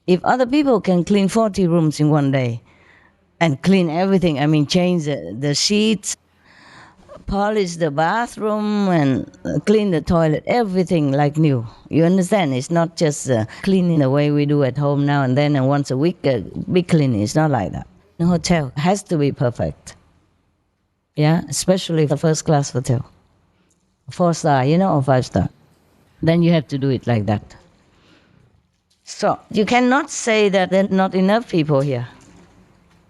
If other people can clean 40 rooms in one day and clean everything, I mean, change the sheets, polish the bathroom, and clean the toilet, everything like new. You understand? It's not just cleaning the way we do at home now and then and once a week, big cleaning. It's not like that. The hotel has to be perfect. Yeah, especially the first class hotel. 4-star, or 5-star. Then you have to do it like that. So you cannot say that there are not enough people here.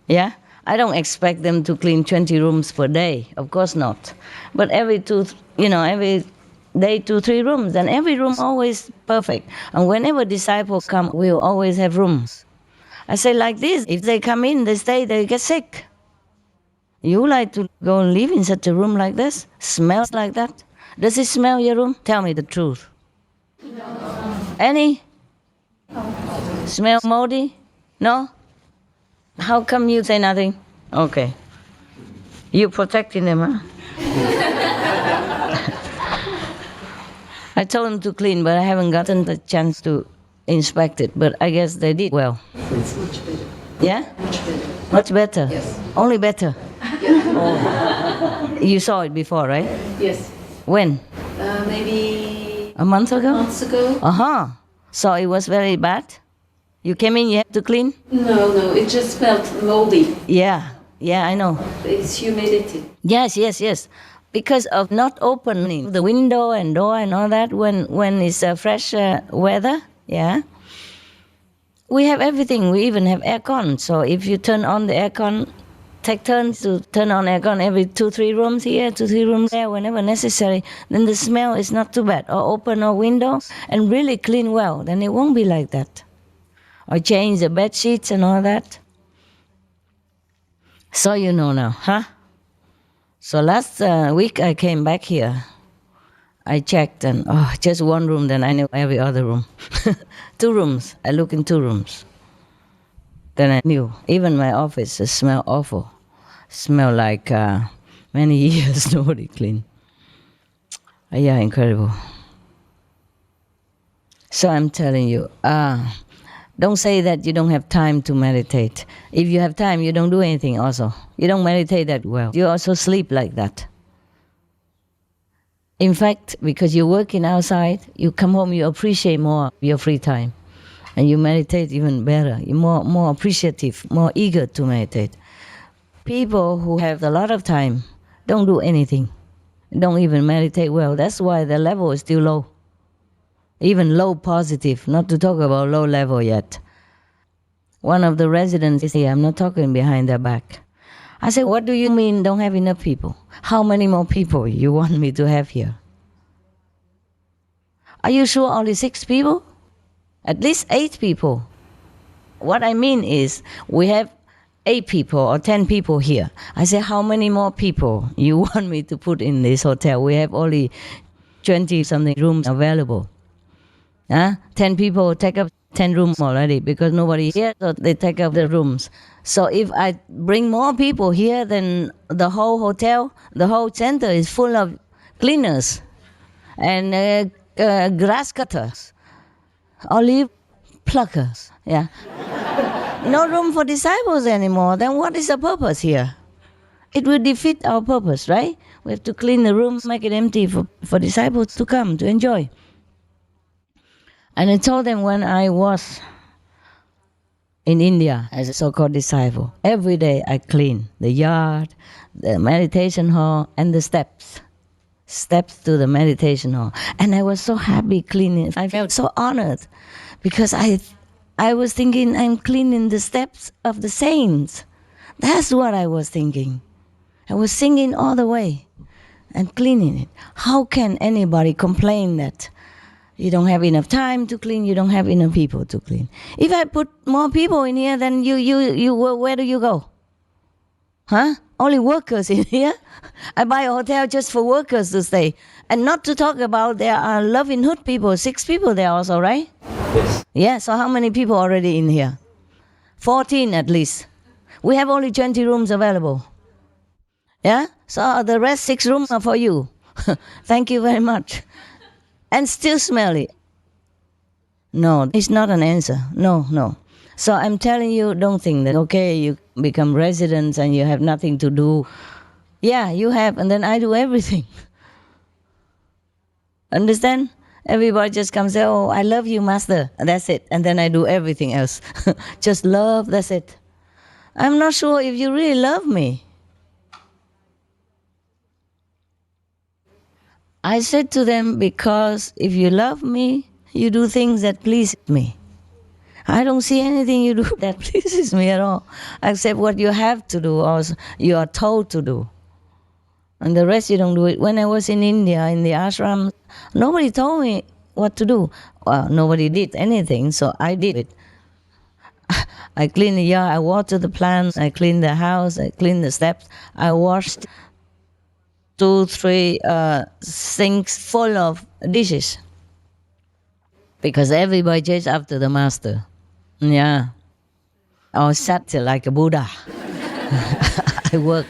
Yeah? I don't expect them to clean 20 rooms per day. Of course not. But every day 2-3 rooms, and every room always perfect. And whenever disciples come, we'll always have rooms. I say like this, if they come in, they stay, they get sick. You like to go and live in such a room like this? Smells like that? Does it smell your room? Tell me the truth. No. Any? No. Smell moldy? No? How come you say nothing? Okay. You protecting them, huh? I told them to clean, but I haven't gotten the chance to inspect it. But I guess they did well. It's much better. Yeah? Much better. Much better? Yes. Only better? Yes. Oh. You saw it before, right? Yes. When? Maybe a month ago? months ago. Uh-huh. So it was very bad? You came in, you had to clean? No, it just felt moldy. Yeah, I know. It's humidity. Yes. Because of not opening the window and door and all that when it's fresh weather, yeah. We have everything. We even have aircon. So if you turn on the aircon, take turns to turn on aircon every 2-3 rooms here, 2-3 rooms there, whenever necessary, then the smell is not too bad. Or open a window and really clean well, then it won't be like that. Or change the bed sheets and all that. So you know now, huh? So last week I came back here. I checked and, just one room, then I knew every other room. 2 rooms. I look in 2 rooms. Then I knew. Even my office smell awful. Smell like many years nobody cleaned. Yeah, incredible. So I'm telling you, don't say that you don't have time to meditate. If you have time, you don't do anything also. You don't meditate that well. You also sleep like that. In fact, because you're working outside, you come home, you appreciate more your free time. And you meditate even better. You're more appreciative, more eager to meditate. People who have a lot of time don't do anything. Don't even meditate well. That's why the level is still low. Even low positive, not to talk about low level yet. One of the residents is here, I'm not talking behind their back. I said, what do you mean don't have enough people? How many more people you want me to have here? Are you sure only 6 people? At least 8 people. What I mean is, we have 8 people or 10 people here. I said, how many more people you want me to put in this hotel? We have only 20-something rooms available. 10 people take up 10 rooms already because nobody here, so they take up the rooms. So if I bring more people here, then the whole hotel, the whole center is full of cleaners and grass cutters, olive pluckers. Yeah. No room for disciples anymore. Then what is the purpose here? It will defeat our purpose, right? We have to clean the rooms, make it empty for disciples to come, to enjoy. And I told them when I was in India as a so-called disciple, every day I clean the yard, the meditation hall, and the steps to the meditation hall. And I was so happy cleaning. I felt so honored because I was thinking I'm cleaning the steps of the saints. That's what I was thinking. I was singing all the way and cleaning it. How can anybody complain that you don't have enough time to clean, you don't have enough people to clean? If I put more people in here, then you where do you go? Huh? only workers in here. I buy a hotel just for workers to stay. And not to talk about there are Loving Hood people, 6 people there also, right? Yes. Yeah, so how many people already in here? 14 at least. We have only 20 rooms available. Yeah? So the rest 6 rooms are for you. Thank you very much. And still smelly. No, it's not an answer. No, no. So I'm telling you, don't think that, okay, you become residents and you have nothing to do. Yeah, you have, and then I do everything. Understand? Everybody just comes and say, oh, I love you, master. And that's it. And then I do everything else. Just love, that's it. I'm not sure if you really love me. I said to them, because if you love me, you do things that please me. I don't see anything you do that pleases me at all, except what you have to do or you are told to do. And the rest you don't do it. When I was in India, in the ashram, nobody told me what to do. Well, nobody did anything, so I did it. I cleaned the yard, I watered the plants, I cleaned the house, I cleaned the steps, I washed 2, 3 sinks full of dishes. Because everybody chased after the master. Yeah. I was sat like a Buddha. I work.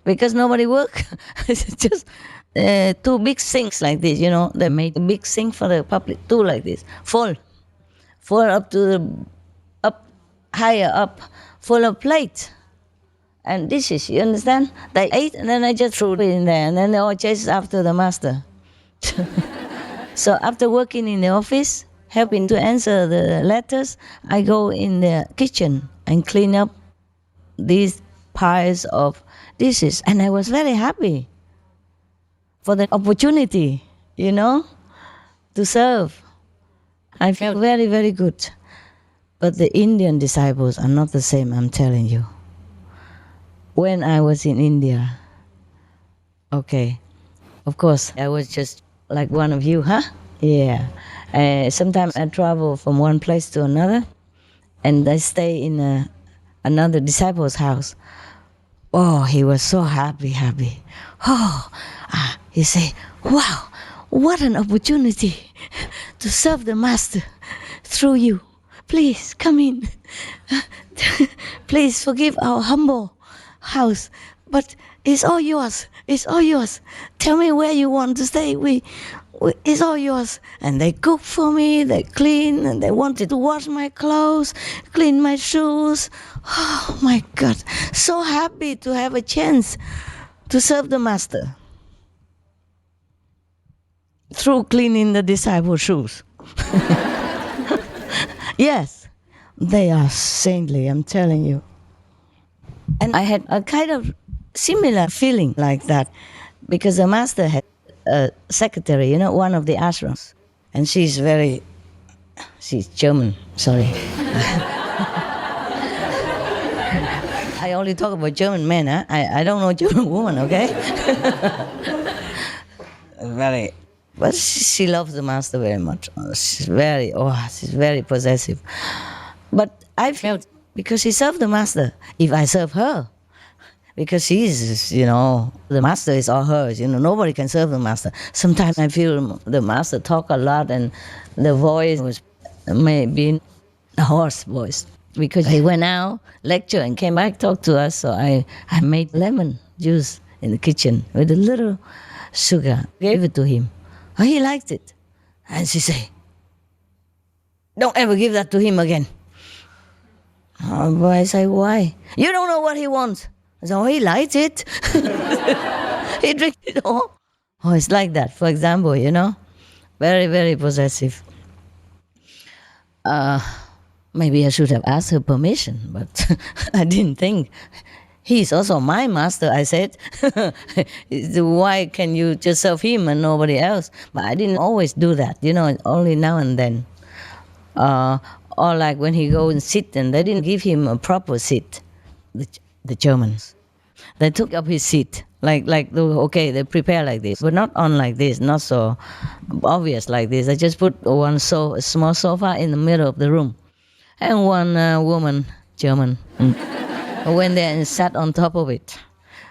Because nobody work. It's just 2 big sinks like this, you know. They made a big sink for the public, 2 like this, full. Full up to the, higher up, full of plates and dishes, you understand? They ate and then I just threw it in there and then they all chased after the master. So after working in the office, helping to answer the letters, I go in the kitchen and clean up these piles of dishes. And I was very happy for the opportunity, you know, to serve. I felt very, very good. But the Indian disciples are not the same, I'm telling you. When I was in India, okay, of course, I was just like one of you, huh? Yeah. Sometimes I travel from one place to another, and I stay in another disciple's house. Oh, he was so happy. Oh, he say, wow, what an opportunity to serve the master through you. Please come in. Please forgive our humble house, but it's all yours. It's all yours. Tell me where you want to stay. It's all yours. And they cook for me, they clean, and they wanted to wash my clothes, clean my shoes. Oh my God, so happy to have a chance to serve the master through cleaning the disciples' shoes. Yes, they are saintly, I'm telling you. And I had a kind of similar feeling like that because the master had a secretary, you know, one of the ashrams. And she's German, sorry. I only talk about German men, huh? I don't know German woman, okay? But she loves the master very much. She's very possessive. But I felt, because she served the master, if I serve her, because she's, you know, the master is all hers, you know, nobody can serve the master. Sometimes I feel the master talk a lot and the voice was maybe a hoarse voice. Because he went out, lecture, and came back, talked to us, so I made lemon juice in the kitchen with a little sugar, gave it to him. Oh, he liked it. And she said, don't ever give that to him again. Oh, boy, I say, why? You don't know what he wants. I said, oh, he likes it. He drinks it all. Oh, it's like that, for example, you know. Very, very possessive. Maybe I should have asked her permission, but I didn't think. He's also my master, I said. Why can you just serve him and nobody else? But I didn't always do that, you know, only now and then. Or like when he go and sit, and they didn't give him a proper seat, the Germans. They took up his seat, okay, they prepare like this, but not on like this, not so obvious like this. They just put a small sofa in the middle of the room. And one woman, German, went there and sat on top of it.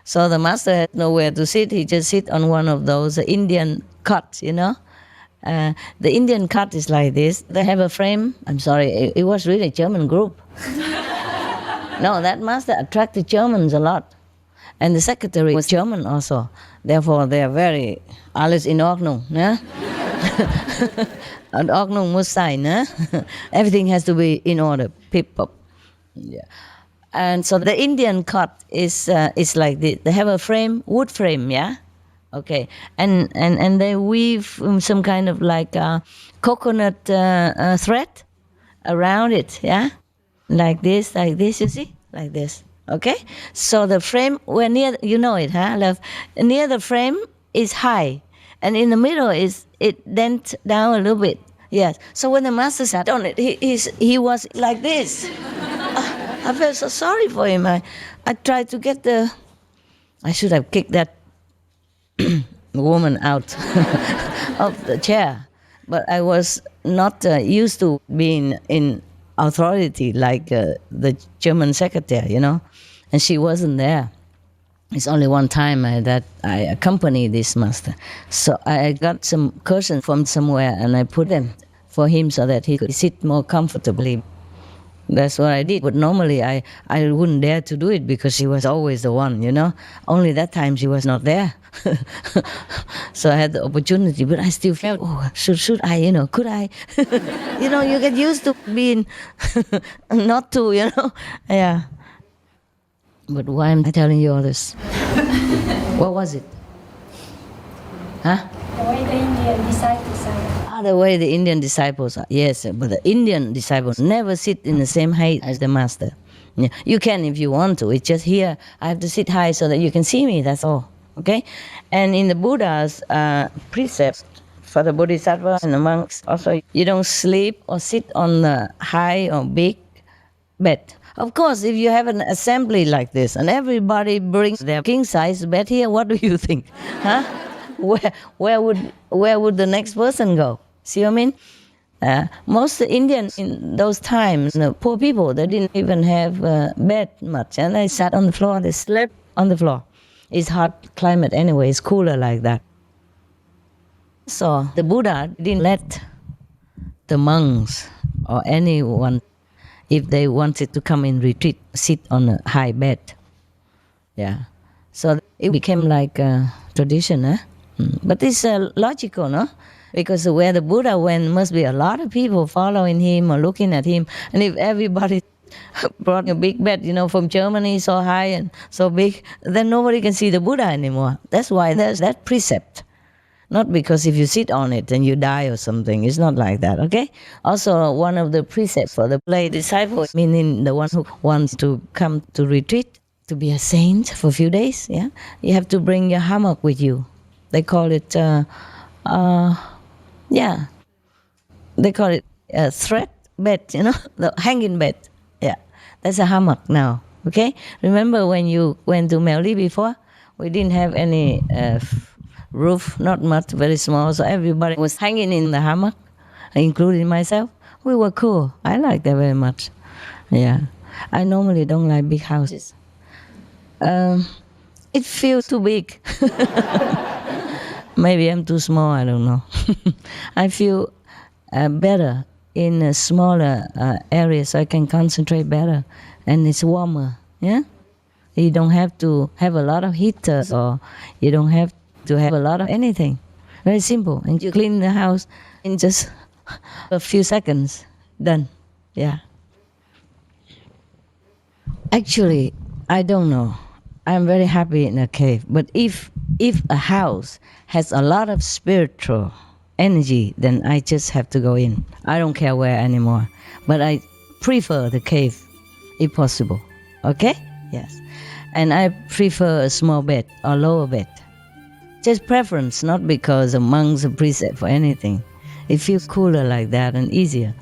So the master had nowhere to sit. He just sit on one of those Indian cots, you know. The Indian cot is like this. They have a frame. I'm sorry, it was really a German group. No, that master attracted Germans a lot. And the secretary was German also. Therefore, they are very alles in Ordnung. Ne? And Ordnung muss sein. Ne? Everything has to be in order. Pip pop. Yeah. And so the Indian cot is like this. They have a frame, wood frame, yeah? Okay. And they weave some kind of like coconut thread around it, yeah? Like this, you see? Like this. Okay? So the frame, we're near, you know it, huh, love? Near the frame is high, and in the middle is, it bent down a little bit. Yes. So when the master sat on it, he was like this. I felt so sorry for him. I tried to get I should have kicked that woman out of the chair. But I was not used to being in authority like the German secretary, you know, and she wasn't there. It's only one time that I accompanied this master. So I got some cushions from somewhere and I put them for him so that he could sit more comfortably. That's what I did. But normally I wouldn't dare to do it because she was always the one, you know. Only that time she was not there. So I had the opportunity, but I still felt, should I, you know, could I? You know, you get used to being not to, you know. Yeah. But why am I telling you all this? What was it? Huh? The way the Indian disciples are. The way the Indian disciples are. Yes, but the Indian disciples never sit in the same height as the master. Yeah. You can if you want to. It's just here, I have to sit high so that you can see me, that's all. Okay? And in the Buddha's precepts for the Bodhisattva and the monks, also, you don't sleep or sit on the high or big bed. Of course, if you have an assembly like this and everybody brings their king-size bed here, what do you think? Huh? Where would the next person go? See what I mean? Most Indians in those times, poor people, they didn't even have bed much, and they sat on the floor. They slept on the floor. It's hot climate anyway. It's cooler like that. So the Buddha didn't let the monks or anyone, if they wanted to come in retreat, sit on a high bed. Yeah. So it became like a tradition, eh? But it's logical, no? Because where the Buddha went must be a lot of people following him or looking at him. And if everybody brought a big bed, you know, from Germany so high and so big, then nobody can see the Buddha anymore. That's why there's that precept. Not because if you sit on it and you die or something. It's not like that, okay? Also, one of the precepts for the lay disciple, meaning the one who wants to come to retreat, to be a saint for a few days, yeah? You have to bring your hammock with you. They call it, they call it a thread bed, you know, the hanging bed. Yeah, that's a hammock now, okay? Remember when you went to Melli before? We didn't have any roof, not much, very small, so everybody was hanging in the hammock, including myself. We were cool. I like that very much. Yeah. I normally don't like big houses. It feels too big. Maybe I'm too small, I don't know. I feel better in a smaller area, so I can concentrate better, and it's warmer, yeah? You don't have to have a lot of heaters, or you don't have to have a lot of anything. Very simple, and you clean the house in just a few seconds. Done, yeah. Actually, I don't know. I'm very happy in a cave, but if a house has a lot of spiritual energy, then I just have to go in. I don't care where anymore. But I prefer the cave, if possible. Okay? Yes. And I prefer a small bed or lower bed. Just preference, not because the monks are precept for anything. It feels cooler like that and easier.